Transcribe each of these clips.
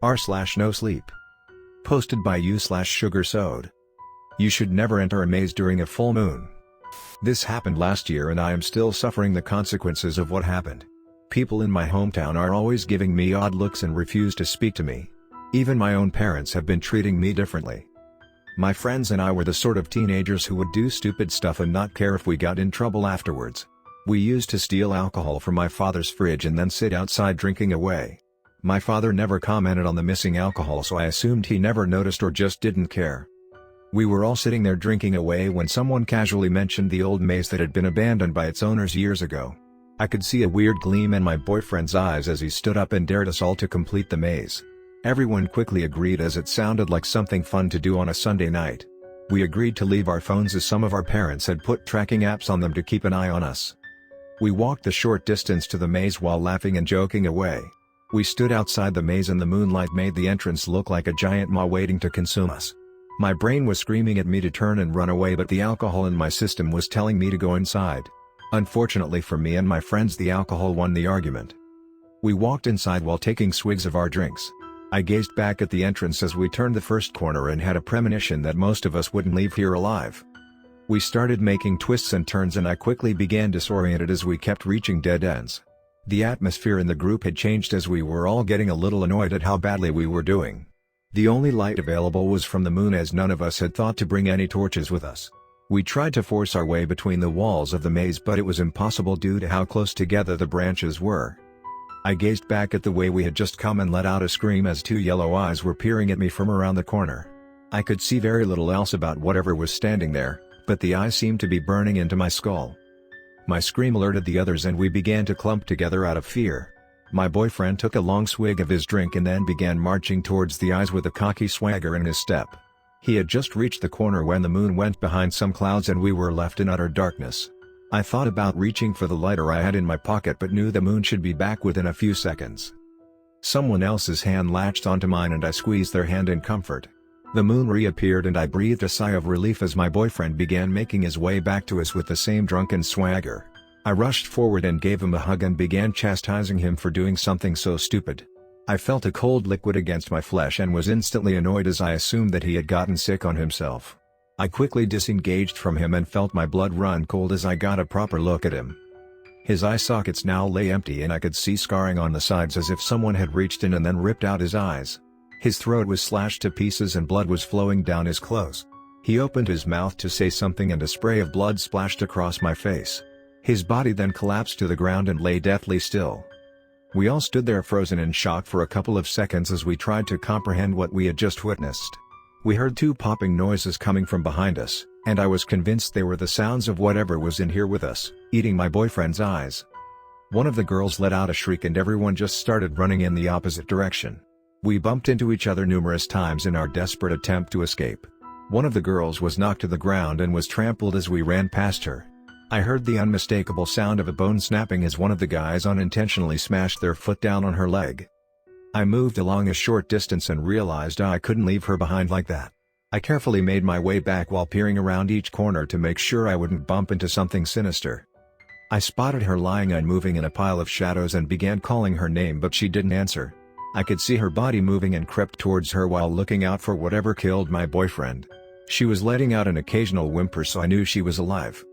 r/NoSleep. Posted by you/sugar-soad. You should never enter a maze during a full moon. This happened last year and I am still suffering the consequences of what happened. People in my hometown are always giving me odd looks and refuse to speak to me. Even my own parents have been treating me differently. My friends and I were the sort of teenagers who would do stupid stuff and not care if we got in trouble afterwards. We used to steal alcohol from my father's fridge and then sit outside drinking away. My father never commented on the missing alcohol, so I assumed he never noticed or just didn't care. We were all sitting there drinking away when someone casually mentioned the old maze that had been abandoned by its owners years ago. I could see a weird gleam in my boyfriend's eyes as he stood up and dared us all to complete the maze. Everyone quickly agreed as it sounded like something fun to do on a Sunday night. We agreed to leave our phones as some of our parents had put tracking apps on them to keep an eye on us. We walked the short distance to the maze while laughing and joking away. We stood outside the maze and the moonlight made the entrance look like a giant maw waiting to consume us. My brain was screaming at me to turn and run away, but the alcohol in my system was telling me to go inside. Unfortunately for me and my friends, the alcohol won the argument. We walked inside while taking swigs of our drinks. I gazed back at the entrance as we turned the first corner and had a premonition that most of us wouldn't leave here alive. We started making twists and turns and I quickly began disoriented as we kept reaching dead ends. The atmosphere in the group had changed as we were all getting a little annoyed at how badly we were doing. The only light available was from the moon, as none of us had thought to bring any torches with us. We tried to force our way between the walls of the maze, but it was impossible due to how close together the branches were. I gazed back at the way we had just come and let out a scream as two yellow eyes were peering at me from around the corner. I could see very little else about whatever was standing there, but the eyes seemed to be burning into my skull. My scream alerted the others and we began to clump together out of fear. My boyfriend took a long swig of his drink and then began marching towards the eyes with a cocky swagger in his step. He had just reached the corner when the moon went behind some clouds and we were left in utter darkness. I thought about reaching for the lighter I had in my pocket but knew the moon should be back within a few seconds. Someone else's hand latched onto mine and I squeezed their hand in comfort. The moon reappeared and I breathed a sigh of relief as my boyfriend began making his way back to us with the same drunken swagger. I rushed forward and gave him a hug and began chastising him for doing something so stupid. I felt a cold liquid against my flesh and was instantly annoyed as I assumed that he had gotten sick on himself. I quickly disengaged from him and felt my blood run cold as I got a proper look at him. His eye sockets now lay empty and I could see scarring on the sides as if someone had reached in and then ripped out his eyes. His throat was slashed to pieces and blood was flowing down his clothes. He opened his mouth to say something and a spray of blood splashed across my face. His body then collapsed to the ground and lay deathly still. We all stood there frozen in shock for a couple of seconds as we tried to comprehend what we had just witnessed. We heard two popping noises coming from behind us, and I was convinced they were the sounds of whatever was in here with us, eating my boyfriend's eyes. One of the girls let out a shriek and everyone just started running in the opposite direction. We bumped into each other numerous times in our desperate attempt to escape. One of the girls was knocked to the ground and was trampled as we ran past her. I heard the unmistakable sound of a bone snapping as one of the guys unintentionally smashed their foot down on her leg. I moved along a short distance and realized I couldn't leave her behind like that. I carefully made my way back while peering around each corner to make sure I wouldn't bump into something sinister. I spotted her lying unmoving in a pile of shadows and began calling her name, but she didn't answer. I could see her body moving and crept towards her while looking out for whatever killed my boyfriend. She was letting out an occasional whimper, so I knew she was alive.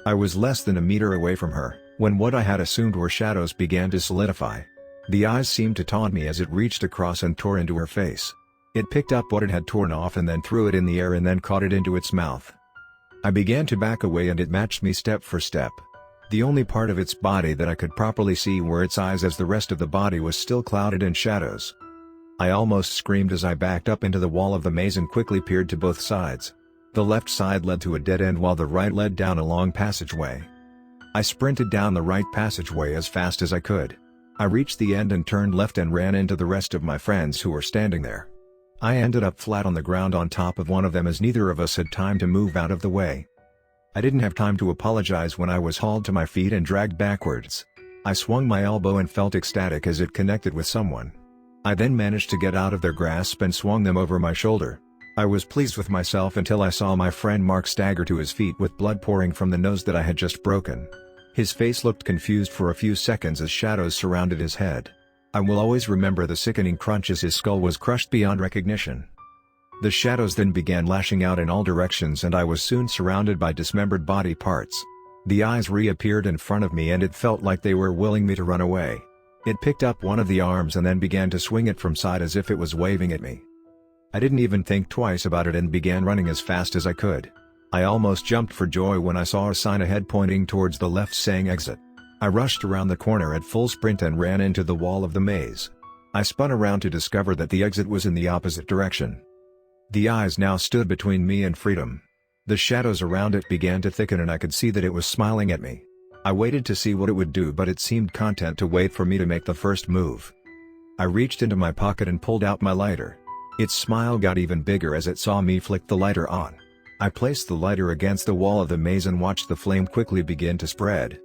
I was less than a meter away from her, when what I had assumed were shadows began to solidify. The eyes seemed to taunt me as it reached across and tore into her face. It picked up what it had torn off and then threw it in the air and then caught it into its mouth. I began to back away and it matched me step for step. The only part of its body that I could properly see were its eyes, as the rest of the body was still clouded in shadows. I almost screamed as I backed up into the wall of the maze and quickly peered to both sides. The left side led to a dead end while the right led down a long passageway. I sprinted down the right passageway as fast as I could. I reached the end and turned left and ran into the rest of my friends who were standing there. I ended up flat on the ground on top of one of them as neither of us had time to move out of the way. I didn't have time to apologize when I was hauled to my feet and dragged backwards. I swung my elbow and felt ecstatic as it connected with someone. I then managed to get out of their grasp and swung them over my shoulder. I was pleased with myself until I saw my friend Mark stagger to his feet with blood pouring from the nose that I had just broken. His face looked confused for a few seconds as shadows surrounded his head. I will always remember the sickening crunch as his skull was crushed beyond recognition. The shadows then began lashing out in all directions and I was soon surrounded by dismembered body parts. The eyes reappeared in front of me and it felt like they were willing me to run away. It picked up one of the arms and then began to swing it from side as if it was waving at me. I didn't even think twice about it and began running as fast as I could. I almost jumped for joy when I saw a sign ahead pointing towards the left saying exit. I rushed around the corner at full sprint and ran into the wall of the maze. I spun around to discover that the exit was in the opposite direction. The eyes now stood between me and freedom. The shadows around it began to thicken and I could see that it was smiling at me. I waited to see what it would do but it seemed content to wait for me to make the first move. I reached into my pocket and pulled out my lighter. Its smile got even bigger as it saw me flick the lighter on. I placed the lighter against the wall of the maze and watched the flame quickly begin to spread.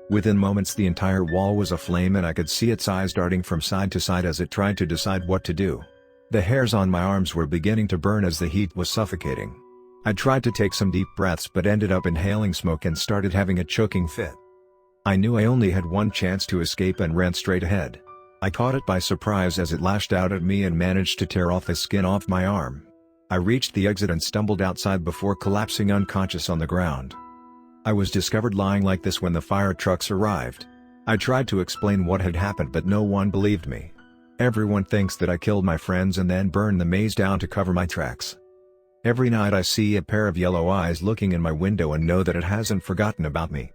Within moments the entire wall was aflame and I could see its eyes darting from side to side as it tried to decide what to do. The hairs on my arms were beginning to burn as the heat was suffocating. I tried to take some deep breaths but ended up inhaling smoke and started having a choking fit. I knew I only had one chance to escape and ran straight ahead. I caught it by surprise as it lashed out at me and managed to tear off the skin off my arm. I reached the exit and stumbled outside before collapsing unconscious on the ground. I was discovered lying like this when the fire trucks arrived. I tried to explain what had happened but no one believed me. Everyone thinks that I killed my friends and then burned the maze down to cover my tracks. Every night I see a pair of yellow eyes looking in my window and know that it hasn't forgotten about me.